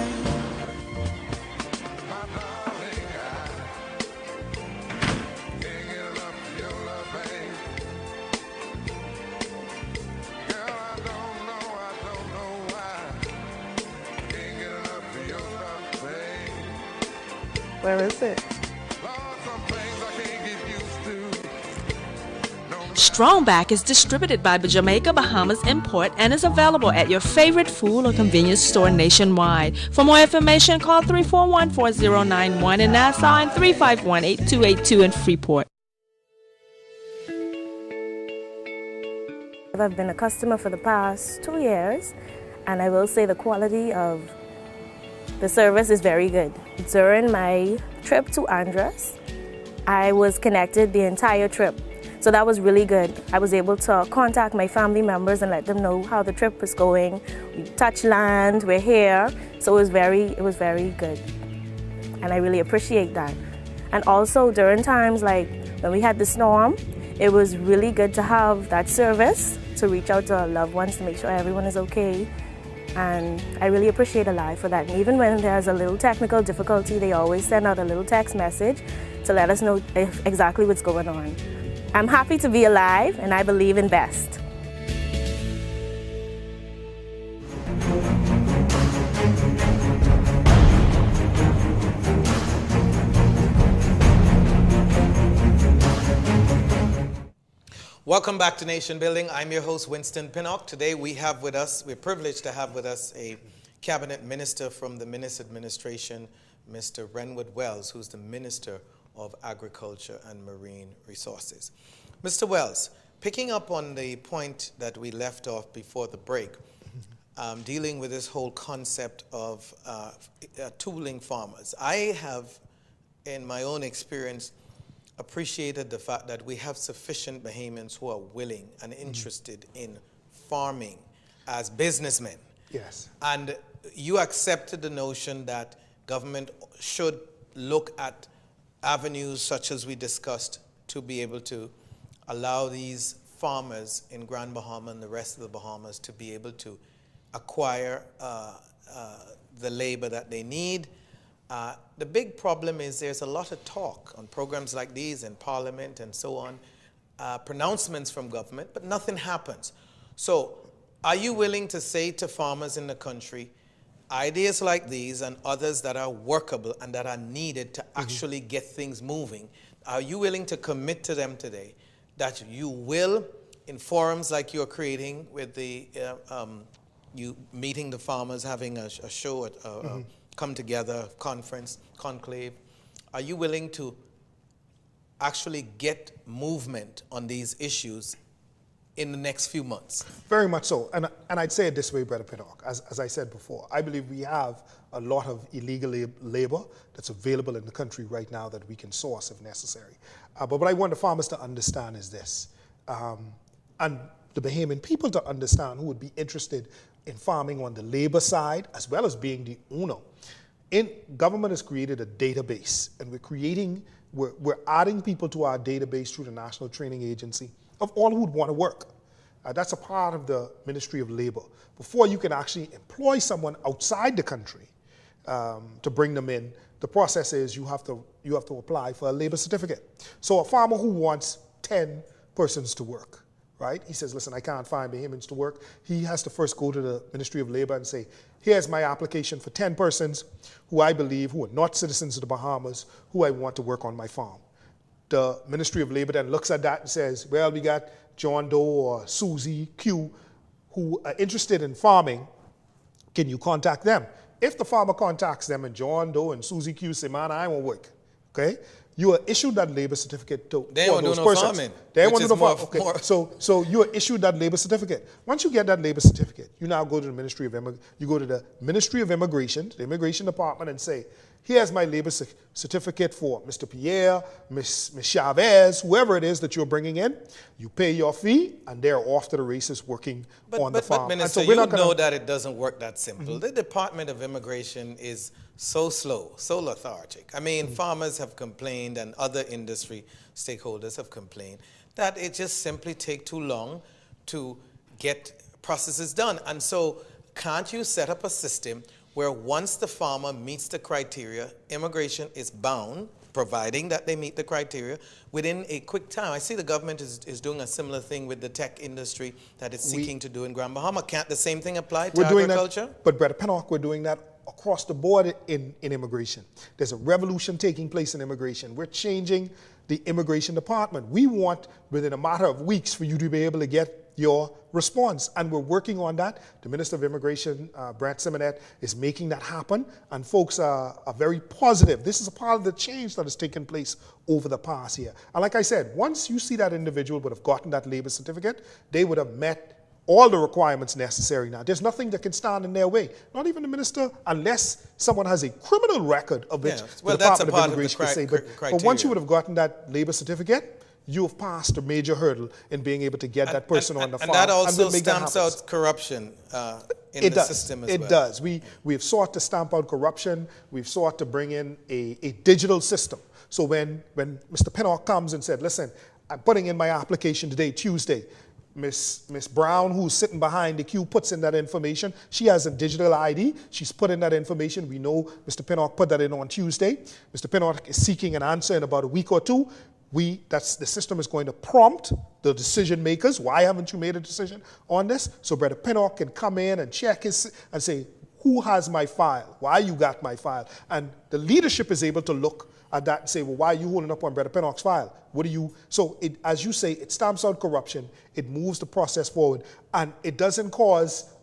Where is it? Strongback is distributed by Jamaica Bahamas Import and is available at your favorite food or convenience store nationwide. For more information, call 341-4091 in Nassau and 351-8282 in Freeport. I've been a customer for the past 2 years, and I will say the quality of the service is very good. During my trip to Andros, I was connected the entire trip. So that was really good. I was able to contact my family members and let them know how the trip was going. We touched land, we're here. So it was very good. And I really appreciate that. And also during times like when we had the storm, it was really good to have that service to reach out to our loved ones to make sure everyone is okay. And I really appreciate Alive for that. And even when there's a little technical difficulty, they always send out a little text message to let us know exactly what's going on. I'm happy to be alive, and I believe in best. Welcome back to Nation Building. I'm your host, Winston Pinnock. Today we're privileged to have with us a cabinet minister from the Minister Administration, Mr. Renward Wells, who's the Minister of Agriculture and Marine Resources. Mr. Wells, picking up on the point that we left off before the break, dealing with this whole concept of tooling farmers, I have, in my own experience, appreciated the fact that we have sufficient Bahamians who are willing and interested in farming as businessmen. Yes. And you accepted the notion that government should look at avenues such as we discussed to be able to allow these farmers in Grand Bahama and the rest of the Bahamas to be able to acquire the labor that they need. The big problem is there's a lot of talk on programs like these in Parliament and so on, pronouncements from government, but nothing happens. So are you willing to say to farmers in the country, ideas like these and others that are workable and that are needed to actually get things moving, are you willing to commit to them today that you will, in forums like you're creating with the, you meeting the farmers, having a show, come together, conference, conclave, are you willing to actually get movement on these issues in the next few months? Very much so. And I'd say it this way, Brother Pinnock, as I said before, I believe we have a lot of illegal labor that's available in the country right now that we can source if necessary. But what I want the farmers to understand is this, and the Bahamian people to understand who would be interested in farming on the labor side as well as being the owner. Government has created a database, and we're adding people to our database through the National Training Agency of all who would want to work. That's a part of the Ministry of Labor. Before you can actually employ someone outside the country to bring them in, the process is you have to apply for a labor certificate. So a farmer who wants 10 persons to work, right? He says, listen, I can't find Bahamians to work. He has to first go to the Ministry of Labor and say, here's my application for 10 persons who I believe who are not citizens of the Bahamas, who I want to work on my farm. The Ministry of Labor then looks at that and says, well, we got John Doe or Susie Q who are interested in farming. Can you contact them? If the farmer contacts them and John Doe and Susie Q say, man, I won't work, okay? you are issued that labor certificate to They for won't do those no persons. farming, They which won't do is no more- farming. Okay. more- So you are issued that labor certificate. Once you get that labor certificate, you now go to the Ministry of you go to the Ministry of Immigration, the Immigration Department, and say, here's my labor certificate for Mr. Pierre, Miss Chavez, whoever it is that you're bringing in. You pay your fee, and they're off to the races working on the farm. But And Minister, so we're you not gonna- know that it doesn't work that simple. The Department of Immigration is so slow, so lethargic. I mean, farmers have complained and other industry stakeholders have complained that it just simply takes too long to get processes done. And so can't you set up a system where once the farmer meets the criteria, immigration is bound, providing that they meet the criteria, within a quick time. I see the government is doing a similar thing with the tech industry that it's seeking to do in Grand Bahama. Can't the same thing apply to agriculture? That, but Brother Pennock, we're doing that across the board in immigration. There's a revolution taking place in immigration. We're changing the immigration department. We want, within a matter of weeks, for you to be able to get your response. And we're working on that. The Minister of Immigration, Brent Simonet, is making that happen. And folks are very positive. This is a part of the change that has taken place over the past year. And like I said, once you see that individual would have gotten that labor certificate, they would have met all the requirements necessary now. There's nothing that can stand in their way. Not even the minister, unless someone has a criminal record of which well, the that's a Department of part of the Immigration can say. But criteria. once you would have gotten that labor certificate, you have passed a major hurdle in being able to get that person on the farm. And that also we'll make that stamps happen. out corruption in the system as well. It does. We have sought to stamp out corruption. We've sought to bring in a digital system. So when Mr. Pennock comes and said, listen, I'm putting in my application today, Tuesday, Miss Brown, who's sitting behind the queue, puts in that information. She has a digital ID. She's put in that information. We know Mr. Pennock put that in on Tuesday. Mr. Pennock is seeking an answer in about a week or two. The system is going to prompt the decision makers. Why haven't you made a decision on this? So Brother Pennock can come in and check and say, who has my file? Why you got my file? And the leadership is able to look at that and say, well, why are you holding up on Brother Pennock's file? What do you? So as you say, it stamps out corruption. It moves the process forward, and it doesn't cause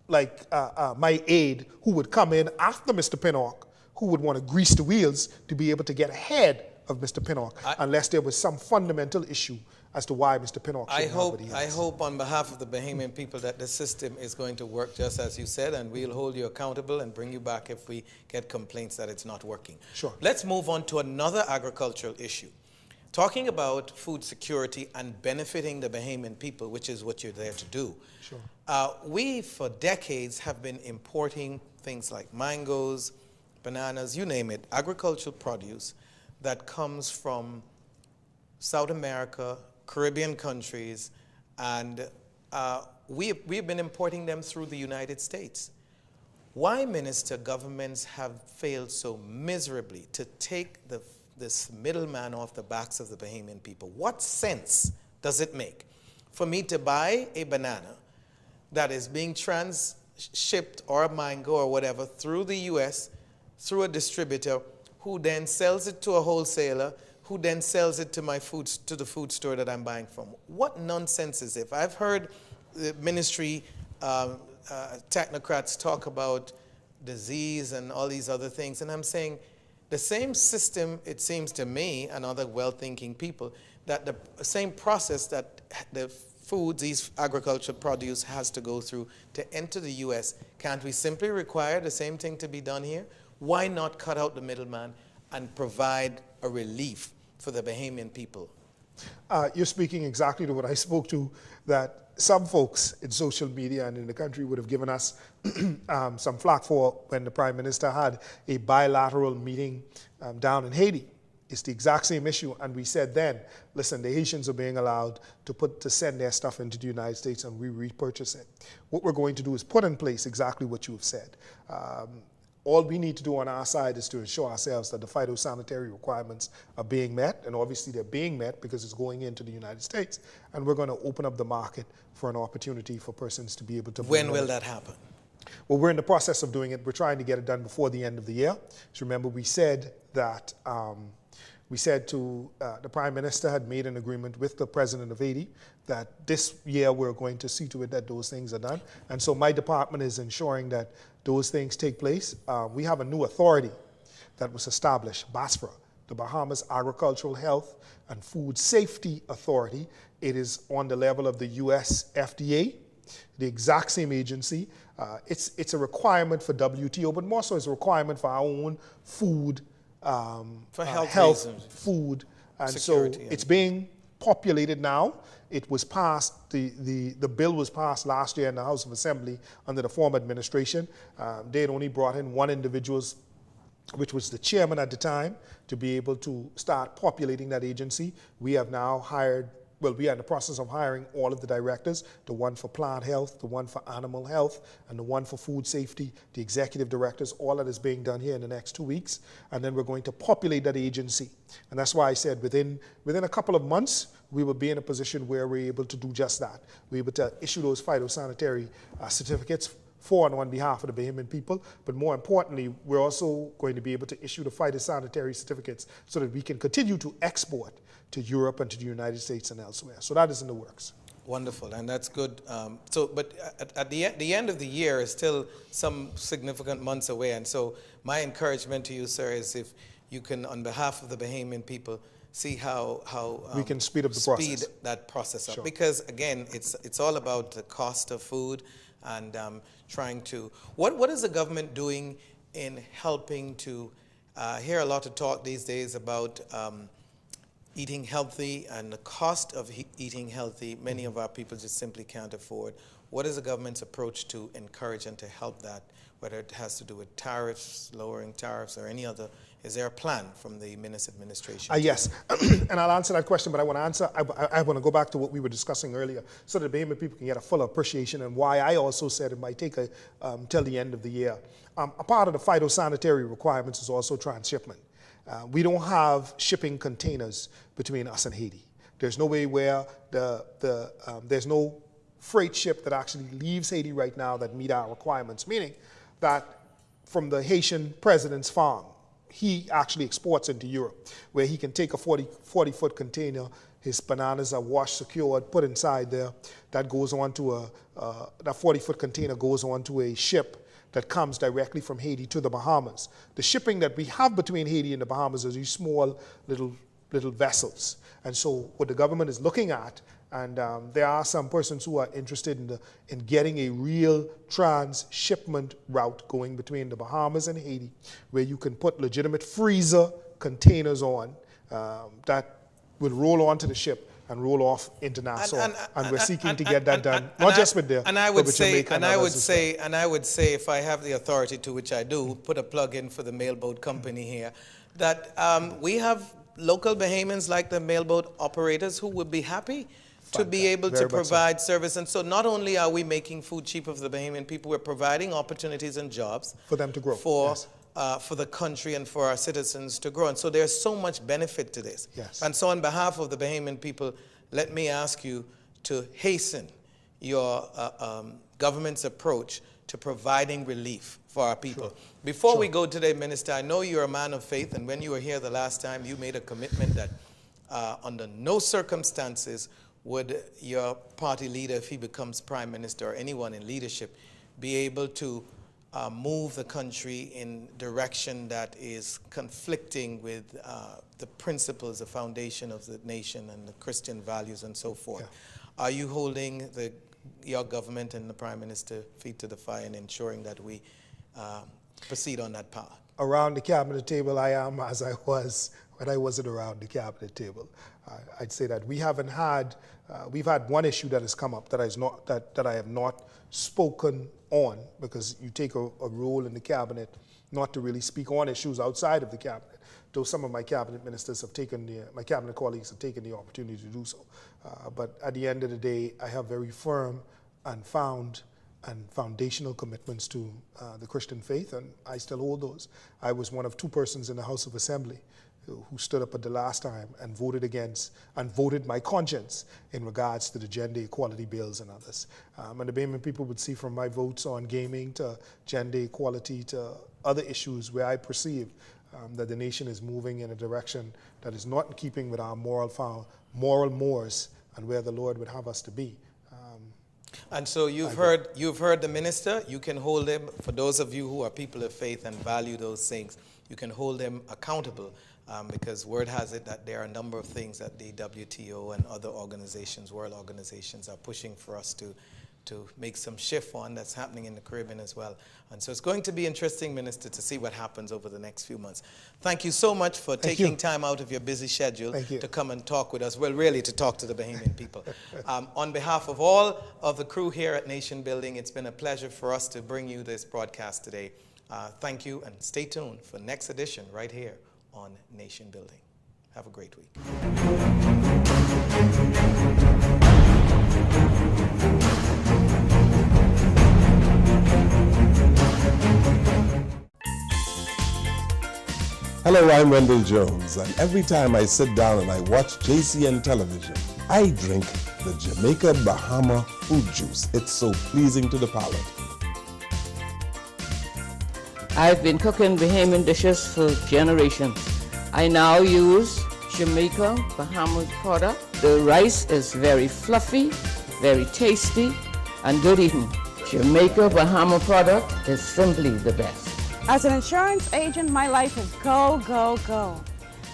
my aide who would come in after Mr. Pennock, who would want to grease the wheels to be able to get ahead of Mr. Pennock, unless there was some fundamental issue as to why Mr. Pennock shouldn't have what he has. I hope on behalf of the Bahamian people that the system is going to work just as you said, and we'll hold you accountable and bring you back if we get complaints that it's not working. Sure. Let's move on to another agricultural issue. Talking about food security and benefiting the Bahamian people, which is what you're there to do. Sure. We, for decades, have been importing things like mangoes, bananas, you name it, agricultural produce that comes from South America, Caribbean countries, and we've been importing them through the United States. Why, Minister, governments have failed so miserably to take this middleman off the backs of the Bahamian people? What sense does it make for me to buy a banana that is being transshipped, or a mango or whatever, through the U.S., through a distributor, who then sells it to a wholesaler, who then sells it to the food store that I'm buying from? What nonsense is it? I've heard the ministry technocrats talk about disease and all these other things, and I'm saying the same system, it seems to me and other well-thinking people, that the same process that the foods, these agricultural produce, has to go through to enter the U.S., can't we simply require the same thing to be done here? Why not cut out the middleman and provide a relief for the Bahamian people? You're speaking exactly to what I spoke to, that some folks in social media and in the country would have given us some flack for when the Prime Minister had a bilateral meeting down in Haiti. It's the exact same issue, and we said then, listen, the Haitians are being allowed to send their stuff into the United States and we repurchase it. What we're going to do is put in place exactly what you have said. All we need to do on our side is to ensure ourselves that the phytosanitary requirements are being met, and obviously they're being met because it's going into the United States, and we're going to open up the market for an opportunity for persons to be able to... When will that happen? Well, we're in the process of doing it. We're trying to get it done before the end of the year. So remember, we said that... the Prime Minister had made an agreement with the President of Haiti that this year we're going to see to it that those things are done. And so my department is ensuring that those things take place. We have a new authority that was established, BASFRA, the Bahamas Agricultural Health and Food Safety Authority. It is on the level of the US FDA, the exact same agency. It's a requirement for WTO, but more so it's a requirement for our own food, for health, reasons. food, and Security, so it's being populated now. It was passed, the bill was passed last year in the House of Assembly under the former administration. They had only brought in one individual, which was the chairman at the time, to be able to start populating that agency. We have now hired, well, we are in the process of hiring all of the directors, the one for plant health, the one for animal health, and the one for food safety, the executive directors. All that is being done here in the next 2 weeks. And then we're going to populate that agency. And that's why I said within a couple of months, we will be in a position where we're able to do just that. We're able to issue those phytosanitary certificates for and on behalf of the Bahamian people, but more importantly, we're also going to be able to issue the phytosanitary certificates so that we can continue to export to Europe and to the United States and elsewhere. So that is in the works. Wonderful, and that's good. But at the end of the year is still some significant months away, and so my encouragement to you, sir, is if you can, on behalf of the Bahamian people, see how we can speed up the process. Speed that process up, sure. Because again, it's all about the cost of food and trying to. What is the government doing in helping to? Hear a lot of talk these days about eating healthy and the cost of eating healthy. Many of our people just simply can't afford. What is the government's approach to encourage and to help that, whether it has to do with tariffs, lowering tariffs, or any other? Is there a plan from the Minister administration? Yes, and I'll answer that question, but I want to go back to what we were discussing earlier so that the Bahamian people can get a full appreciation and why I also said it might take till the end of the year. A part of the phytosanitary requirements is also transshipment. We don't have shipping containers between us and Haiti. There's no way where there's no freight ship that actually leaves Haiti right now that meet our requirements, meaning that from the Haitian president's farm, he actually exports into Europe, where he can take a 40-foot container, his bananas are washed, secured, put inside there. That goes on to that 40-foot container goes on to a ship that comes directly from Haiti to the Bahamas. The shipping that we have between Haiti and the Bahamas is these small little vessels. And so what the government is looking at, and there are some persons who are interested in getting a real transshipment route going between the Bahamas and Haiti, where you can put legitimate freezer containers on that will roll onto the ship and roll off into Nassau. And we're seeking to get that done, not just with there, and I would but with say, Jamaica and I would say, and I would say, if I have the authority to, which I do, put a plug in for the mailboat company here, that we have local Bahamians like the mailboat operators who would be happy to be able to provide service. And so not only are we making food cheaper for the Bahamian people, we're providing opportunities and jobs for them to grow, for the country and for our citizens to grow. And so there's so much benefit to this. Yes. And so on behalf of the Bahamian people, let me ask you to hasten your government's approach to providing relief for our people. Sure. Before we go today, Minister, I know you're a man of faith, and when you were here the last time, you made a commitment that under no circumstances would your party leader, if he becomes prime minister, or anyone in leadership, be able to move the country in direction that is conflicting with the principles, the foundation of the nation and the Christian values and so forth. Yeah. Are you holding your government and the prime minister feet to the fire and ensuring that we proceed on that path? Around the cabinet table, I am as I was when I wasn't around the cabinet table. I'd say that we haven't had, we've had one issue that has come up that I have not spoken on, because you take a role in the cabinet not to really speak on issues outside of the cabinet, though some of my cabinet ministers have taken, my cabinet colleagues have taken the opportunity to do so. But at the end of the day, I have very firm and foundational commitments to the Christian faith, and I still hold those. I was one of 2 persons in the House of Assembly who stood up at the last time and voted against and voted my conscience in regards to the gender equality bills and others. And the Bahamian people would see from my votes on gaming to gender equality to other issues where I perceive that the nation is moving in a direction that is not in keeping with our moral mores and where the Lord would have us to be. And so you've heard the minister. You can hold him. For those of you who are people of faith and value those things, you can hold them accountable, because word has it that there are a number of things that the WTO and other organizations, world organizations, are pushing for us to make some shift on. That's happening in the Caribbean as well. And so it's going to be interesting, Minister, to see what happens over the next few months. Thank you so much for taking time out of your busy schedule to come and talk with us. Well, really, to talk to the Bahamian people. On behalf of all of the crew here at Nation Building, it's been a pleasure for us to bring you this broadcast today. Thank you, and stay tuned for next edition right here on Nation Building. Have a great week. Hello, I'm Wendell Jones, and every time I sit down and I watch JCN television, I drink the Jamaica Bahama fruit juice. It's so pleasing to the palate. I've been cooking Bahamian dishes for generations. I now use Jamaica Bahamas product. The rice is very fluffy, very tasty, and good eating. Jamaica Bahama product is simply the best. As an insurance agent, my life is go, go, go.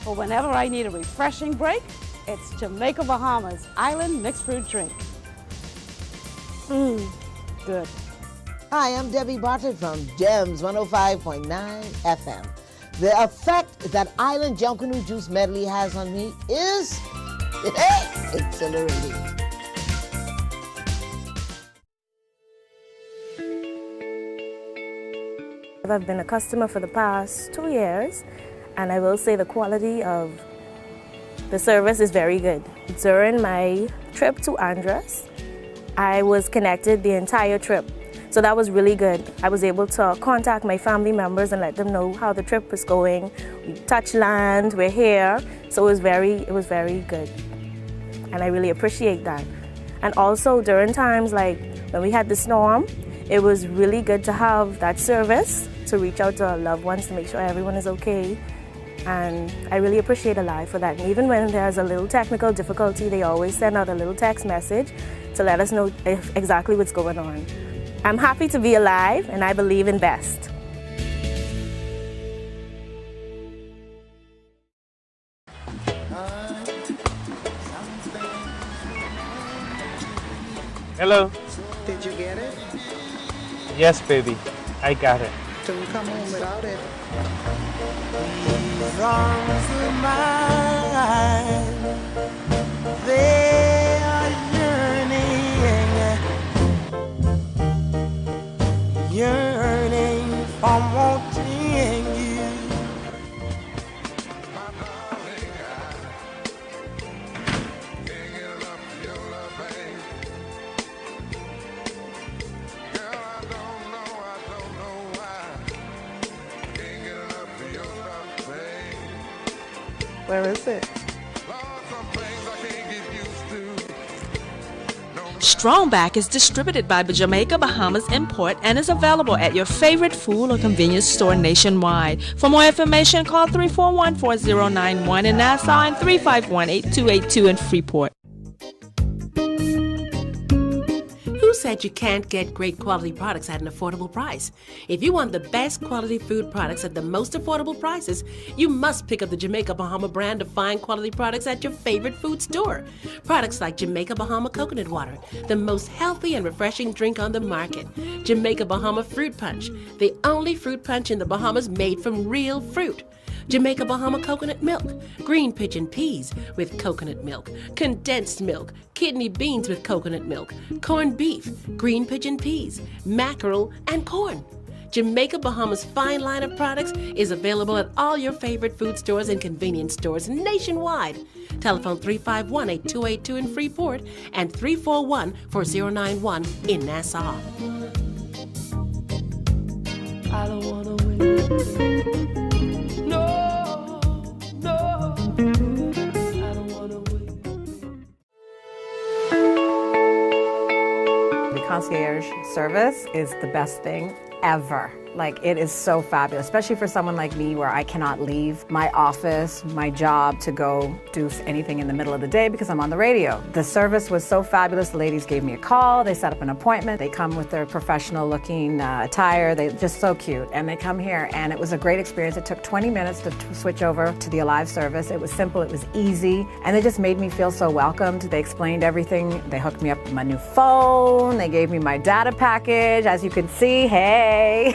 But whenever I need a refreshing break, it's Jamaica Bahamas Island Mixed Fruit Drink. Good. Hi, I'm Debbie Bartlett from Gems 105.9 FM. The effect that Island Junkanoo Juice medley has on me is exhilarating. I've been a customer for the past 2 years, and I will say the quality of the service is very good. During my trip to Andros, I was connected the entire trip, so that was really good. I was able to contact my family members and let them know how the trip was going. We touched land, we're here, so it was very good, and I really appreciate that. And also during times like when we had the storm, it was really good to have that service to reach out to our loved ones to make sure everyone is okay. And I really appreciate Alive for that. And even when there's a little technical difficulty, they always send out a little text message to let us know exactly what's going on. I'm happy to be alive, and I believe in best. Hello. Did you get it? Yes, baby. I got it. Don't come home without it. These arms of mine, they are yearning for wanting you. Where is it? Strongback is distributed by Jamaica Bahamas Import and is available at your favorite food or convenience store nationwide. For more information, call 341-4091 in Nassau and 351-8282 in Freeport. Who said you can't get great quality products at an affordable price? If you want the best quality food products at the most affordable prices, you must pick up the Jamaica Bahama brand of fine quality products at your favorite food store. Products like Jamaica Bahama Coconut Water, the most healthy and refreshing drink on the market. Jamaica Bahama Fruit Punch, the only fruit punch in the Bahamas made from real fruit. Jamaica Bahama coconut milk, green pigeon peas with coconut milk, condensed milk, kidney beans with coconut milk, corned beef, green pigeon peas, mackerel, and corn. Jamaica Bahamas' fine line of products is available at all your favorite food stores and convenience stores nationwide. Telephone 351-8282 in Freeport and 341-4091 in Nassau. I don't wanna wait. No, I don't wanna wait. The concierge service is the best thing ever. Like, it is so fabulous, especially for someone like me where I cannot leave my office, my job to go do anything in the middle of the day because I'm on the radio. The service was so fabulous. The ladies gave me a call. They set up an appointment. They come with their professional looking attire. They're just so cute. And they come here, and it was a great experience. It took 20 minutes to switch over to the Alive service. It was simple. It was easy. And they just made me feel so welcomed. They explained everything. They hooked me up with my new phone. They gave me my data package. As you can see, hey.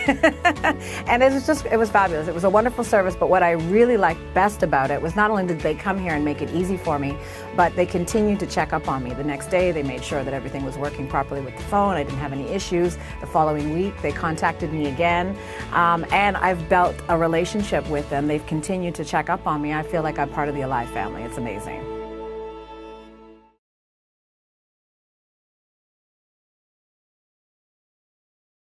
And it was fabulous. It was a wonderful service, but what I really liked best about it was not only did they come here and make it easy for me, but they continued to check up on me. The next day, they made sure that everything was working properly with the phone. I didn't have any issues. The following week, they contacted me again, and I've built a relationship with them. They've continued to check up on me. I feel like I'm part of the Alive family. It's amazing.